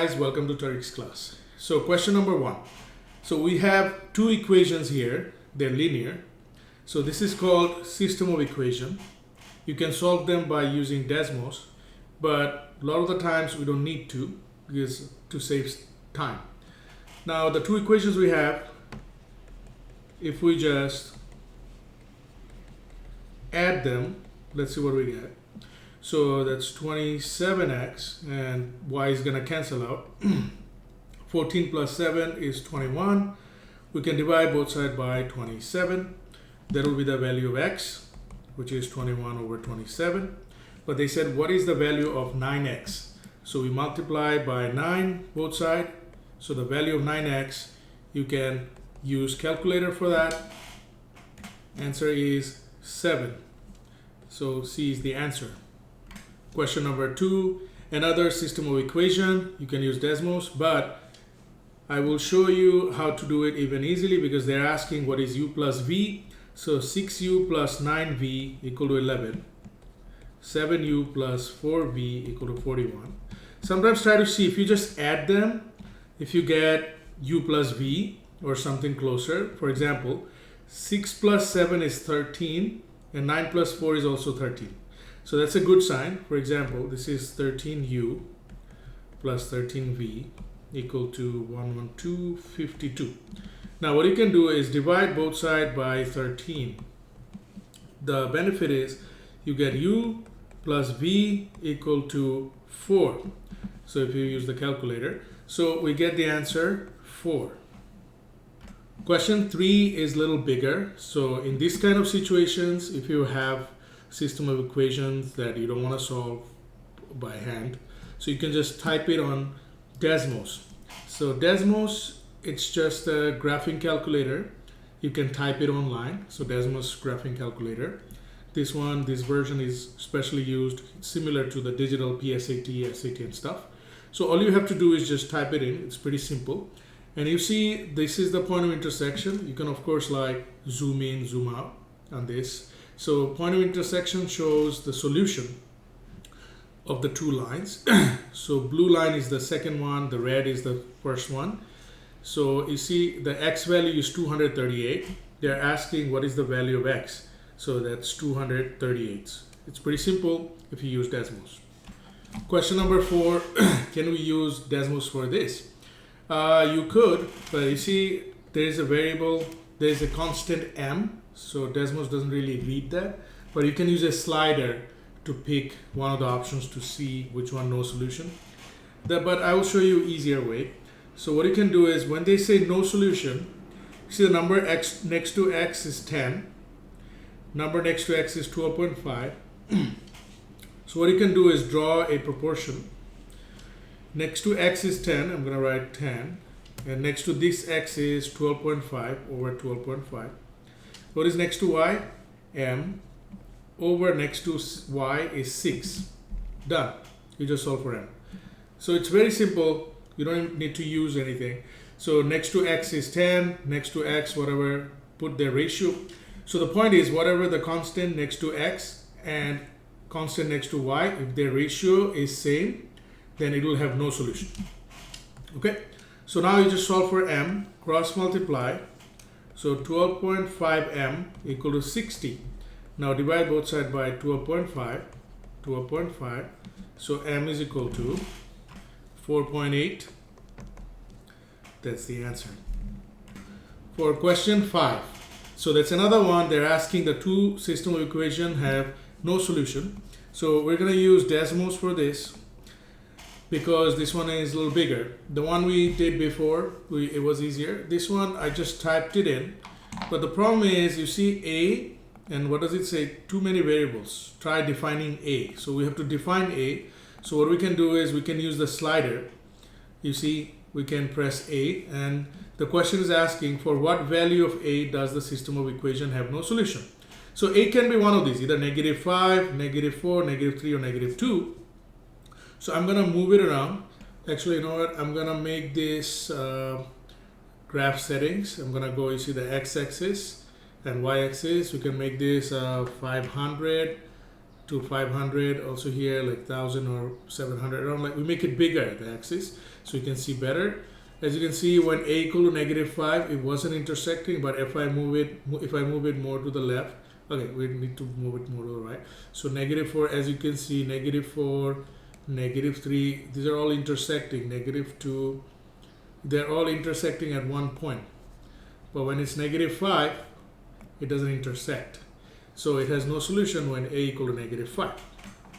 guys, welcome to Tariq's class. So question number 1. So we have two equations here, they're linear. So this is called system of equation. You can solve them by using Desmos, but a lot of the times we don't need to because to save time. Now the two equations we have, if we just add them, let's see what we get. So that's 27x and y is going to cancel out. 14 plus 7 is 21. We can divide both sides by 27. That will be the value of x, which is 21 over 27. But they said, what is the value of 9x? So we multiply by 9 both sides. So the value of 9x, you can use calculator for that. Answer is 7. So C is the answer. Question number 2, another system of equation. You can use Desmos, but I will show you how to do it even easily because they're asking what is u plus v. So 6u plus 9v equal to 11. 7u plus 4v equal to 41. Sometimes try to see if you just add them, if you get u plus v or something closer. For example, 6 plus 7 is 13 and 9 plus 4 is also 13. So that's a good sign. For example, this is 13u plus 13v equal to 11252. Now what you can do is divide both sides by 13. The benefit is you get u plus v equal to 4. So if you use the calculator, so we get the answer 4. Question 3 is a little bigger. So in this kind of situations, if you have system of equations that you don't want to solve by hand, so you can just type it on Desmos. So Desmos, it's just a graphing calculator. You can type it online. So Desmos graphing calculator. This version is specially used, similar to the digital PSAT, SAT and stuff. So all you have to do is just type it in. It's pretty simple. And you see, this is the point of intersection. You can of course like zoom in, zoom out on this. So point of intersection shows the solution of the two lines. So blue line is the second one, the red is the first one. So you see the x value is 238. They're asking what is the value of x. So that's 238. It's pretty simple if you use Desmos. Question number 4, can we use Desmos for this? You could, but you see there is a variable, there is a constant m. So Desmos doesn't really read that, but you can use a slider to pick one of the options to see which one no solution. But I will show you easier way. So what you can do is when they say no solution, see the number x next to x is 10. Number next to x is 12.5. So what you can do is draw a proportion. Next to x is 10. I'm going to write 10. And next to this x is 12.5 over 12.5. What is next to y? M. Over next to y is 6. Done. You just solve for m. So it's very simple. You don't even need to use anything. So next to x is 10. Next to x, whatever, put their ratio. So the point is whatever the constant next to x and constant next to y, if their ratio is same, then it will have no solution. Okay. So now you just solve for m, cross multiply. So 12.5m equal to 60. Now divide both sides by 12.5. So m is equal to 4.8. That's the answer. For question 5. So that's another one. They're asking the two system of equation have no solution. So we're going to use Desmos for this because this one is a little bigger. The one we did before, it was easier. This one, I just typed it in. But the problem is, you see A, and what does it say? Too many variables. Try defining A. So we have to define A. So what we can do is we can use the slider. You see, we can press A, and the question is asking for what value of A does the system of equation have no solution. So A can be one of these, either -5, -4, -3, or -2. So I'm going to move it around. Actually, you know what? I'm going to make this graph settings. I'm going to go, you see the x-axis and y-axis. We can make this 500 to to 500, also here like 1000 or 700, around, like we make it bigger, the axis, so you can see better. As you can see, when a equal to -5, it wasn't intersecting, but if I move it more to the left, okay, we need to move it more to the right. So -4, as you can see, -4, -3, these are all intersecting, -2, they're all intersecting at one point. But when it's -5, it doesn't intersect. So it has no solution when a equal to -5.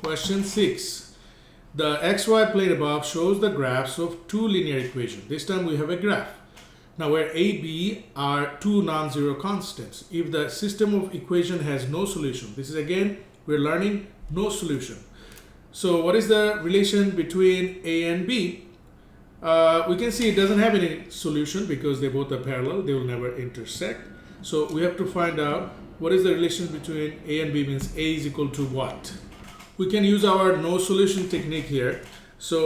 Question 6. The xy plane above shows the graphs of two linear equations. This time we have a graph. Now where a, b are two non-zero constants. If the system of equation has no solution, this is again, we're learning no solution. So what is the relation between a and b? We can see it doesn't have any solution because they both are parallel. They will never intersect. So we have to find out what is the relation between a and b, means a is equal to what? We can use our no solution technique here. So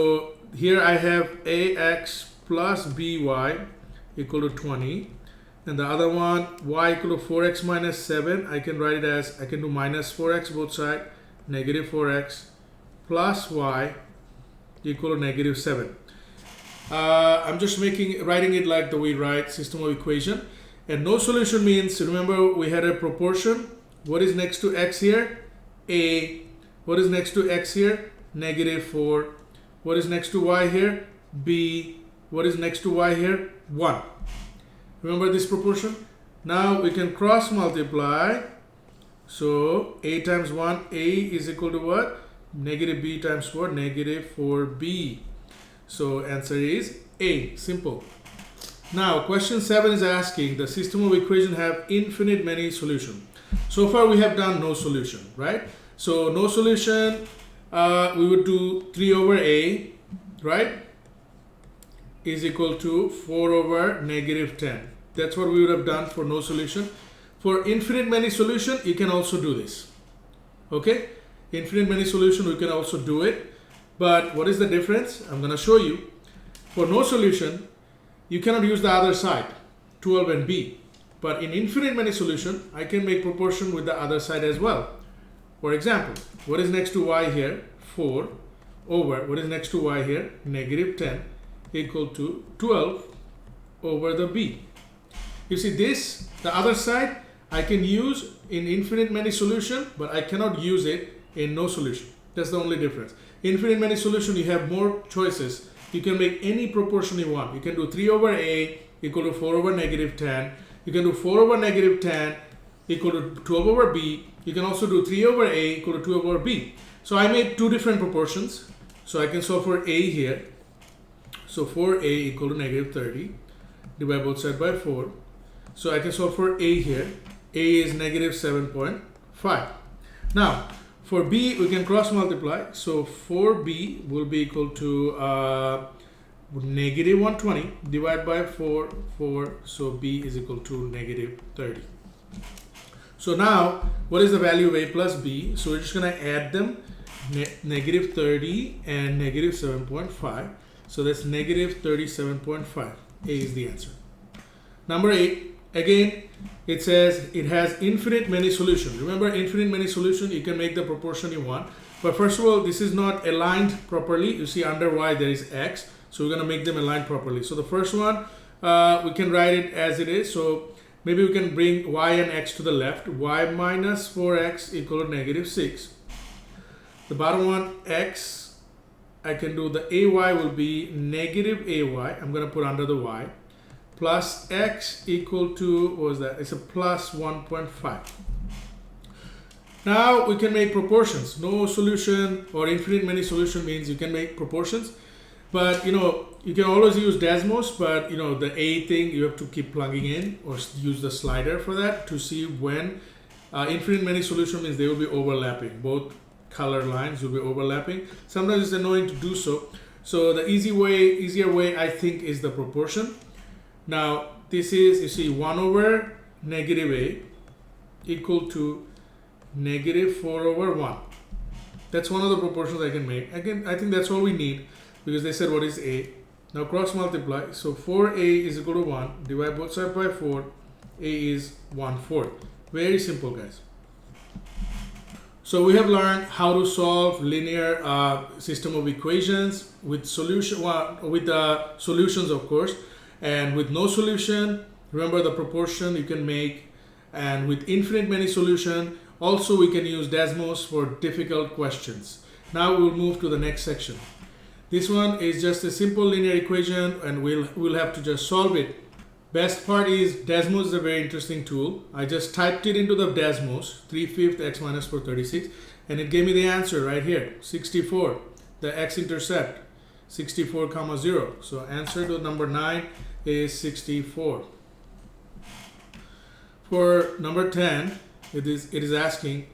here I have ax plus by equal to 20. And the other one, y equal to 4x minus 7. I can write it as, I can do minus 4x both sides, -4x plus y equal to -7. I'm just writing it like the way we write system of equation. And no solution means, remember we had a proportion. What is next to x here? A. What is next to x here? -4. What is next to y here? B. What is next to y here? 1. Remember this proportion? Now we can cross multiply. So a times 1, a is equal to what? -b times 4, -4b. So answer is A. Simple. Now question 7 is asking, the system of equation have infinite many solutions. So far we have done no solution, right? So no solution, we would do 3 over a, right, is equal to 4 over -10. That's what we would have done for no solution. For infinite many solution, you can also do this. Okay? Infinite many solution, we can also do it. But what is the difference? I'm going to show you. For no solution, you cannot use the other side, 12 and b. But in infinite many solution, I can make proportion with the other side as well. For example, what is next to y here? 4 over, what is next to y here? -10 equal to 12 over the b. You see this, the other side, I can use in infinite many solution, but I cannot use it in no solution. That's the only difference. Infinite many solution, you have more choices. You can make any proportion you want. You can do 3 over a equal to 4 over -10. You can do 4 over -10 equal to 12 over b. You can also do 3 over a equal to 2 over b. So I made two different proportions. So I can solve for a here. So 4a equal to -30. Divide both sides by 4. So I can solve for a here. A is -7.5. Now for b, we can cross multiply. So 4b will be equal to -120 divided by 4. So b is equal to -30. So now, what is the value of a plus b? So we're just going to add them, -30 and -7.5. So that's -37.5. A is the answer. Number 8, again, it says it has infinite many solutions. Remember, infinite many solution, you can make the proportion you want. But first of all, this is not aligned properly. You see under y there is x. So we're going to make them aligned properly. So the first one, we can write it as it is. So maybe we can bring y and x to the left. Y minus 4x equal to -6. The bottom one, x, I can do the ay will be -ay. I'm going to put under the y. Plus x equal to, what was that? It's a plus 1.5. Now we can make proportions. No solution or infinite many solution means you can make proportions. But you know, you can always use Desmos, but you know, the A thing you have to keep plugging in or use the slider for that to see when infinite many solution means they will be overlapping. Both color lines will be overlapping. Sometimes it's annoying to do so. So the easier way I think is the proportion. Now this is, you see, 1 over -a equal to -4 over 1. That's one of the proportions I can make. Again, I think that's all we need because they said what is a. Now cross multiply. So 4a is equal to 1. Divide both sides by 4. A is 1/4. Very simple, guys. So we have learned how to solve linear system of equations with solutions, of course, and with no solution. Remember the proportion you can make, and with infinite many solution. Also, we can use Desmos for difficult questions. Now we'll move to the next section. This one is just a simple linear equation, and we'll have to just solve it. Best part is Desmos is a very interesting tool. I just typed it into the Desmos, 3/5 x minus 436, and it gave me the answer right here, 64, the x-intercept, 64, 0. So answer to number 9 is 64. For number 10, it is asking,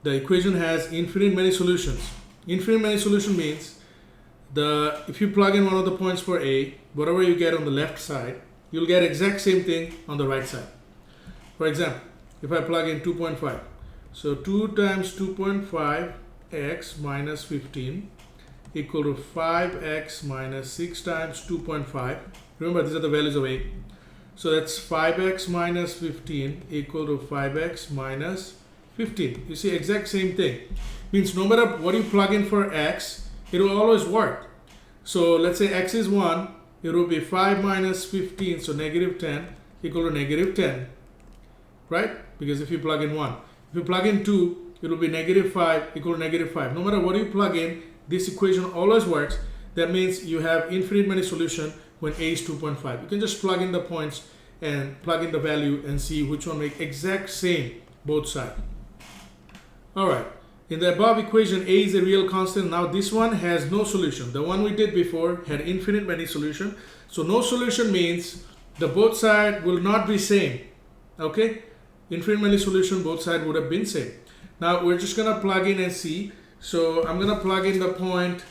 the equation has infinite many solutions. Infinite many solution means if you plug in one of the points for A, whatever you get on the left side, you'll get exact same thing on the right side. For example, if I plug in 2.5, so 2 times 2.5 x minus 15 equal to 5x minus 6 times 2.5. Remember, these are the values of A. So that's 5x minus 15 equal to 5x minus 15. You see, exact same thing. Means no matter what you plug in for x, it will always work. So let's say x is 1, it will be 5 minus 15, so negative 10 equal to negative 10, right? Because if you plug in 1. If you plug in 2, it will be negative 5 equal to negative 5. No matter what you plug in, this equation always works. That means you have infinite many solution when A is 2.5. You can just plug in the points and plug in the value and see which one make exact same both sides. All right. In the above equation, A is a real constant. Now this one has no solution. The one we did before had infinite many solution. So no solution means the both side will not be same. Okay? Infinite many solution, both side would have been same. Now we're just going to plug in and see. So I'm going to plug in the point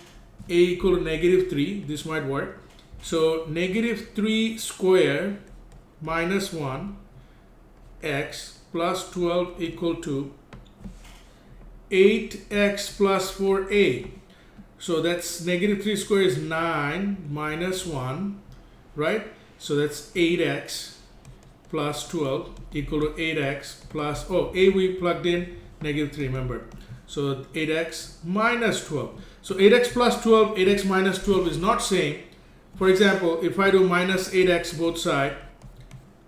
A equal to negative 3. This might work. So negative 3 square minus 1 x plus 12 equal to 8x plus 4a. So that's negative 3 square is 9 minus 1, right? So that's 8x plus 12 equal to 8x plus, a we plugged in negative 3, remember. So 8x minus 12. So 8x plus 12, 8x minus 12 is not same. For example, if I do minus 8x both side,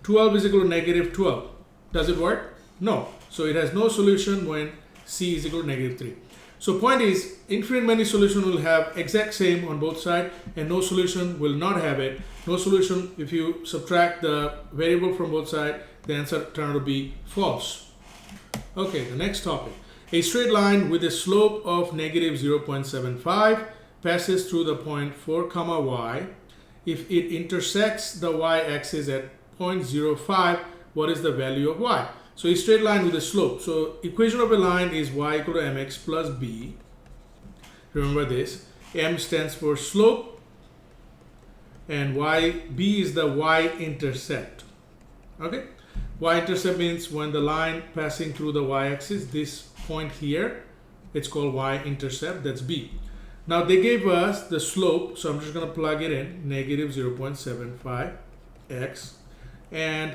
12 is equal to negative 12. Does it work? No. So it has no solution when C is equal to negative 3. So point is, infinite many solution will have exact same on both sides, and no solution will not have it. No solution, if you subtract the variable from both sides, the answer turns out to be false. Okay, the next topic. A straight line with a slope of negative 0.75 passes through the point 4, y. If it intersects the y-axis at 0.05, what is the value of y? So a straight line with a slope. So equation of a line is y equal to mx plus b. Remember this. M stands for slope and b is the y-intercept. Okay? Y-intercept means when the line passing through the y-axis, this point here, it's called y-intercept, that's b. Now they gave us the slope, so I'm just going to plug it in, negative 0.75 x, and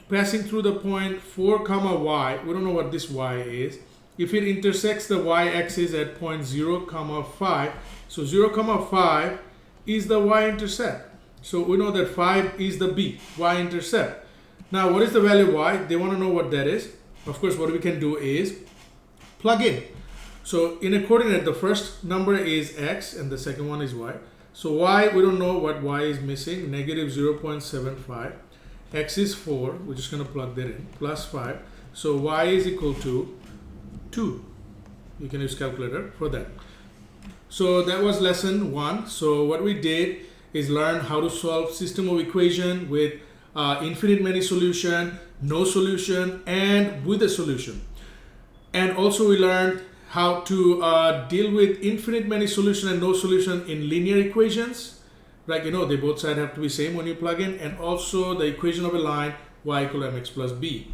passing through the point 4, y, we don't know what this y is. If it intersects the y-axis at point 0, 5, so 0, 5 is the y-intercept. So we know that 5 is the b, y-intercept. Now what is the value of y? They want to know what that is. Of course, what we can do is plug in. So in a coordinate, the first number is x and the second one is y. So y, we don't know what y is missing, negative 0.75. X is 4, we're just going to plug that in, plus 5. So y is equal to 2. You can use calculator for that. So that was lesson 1. So what we did is learn how to solve system of equation with infinite many solution, no solution, and with a solution. And also we learned how to deal with infinite many solution and no solution in linear equations. Like, they both sides have to be same when you plug in, and also the equation of a line y equal to mx plus b.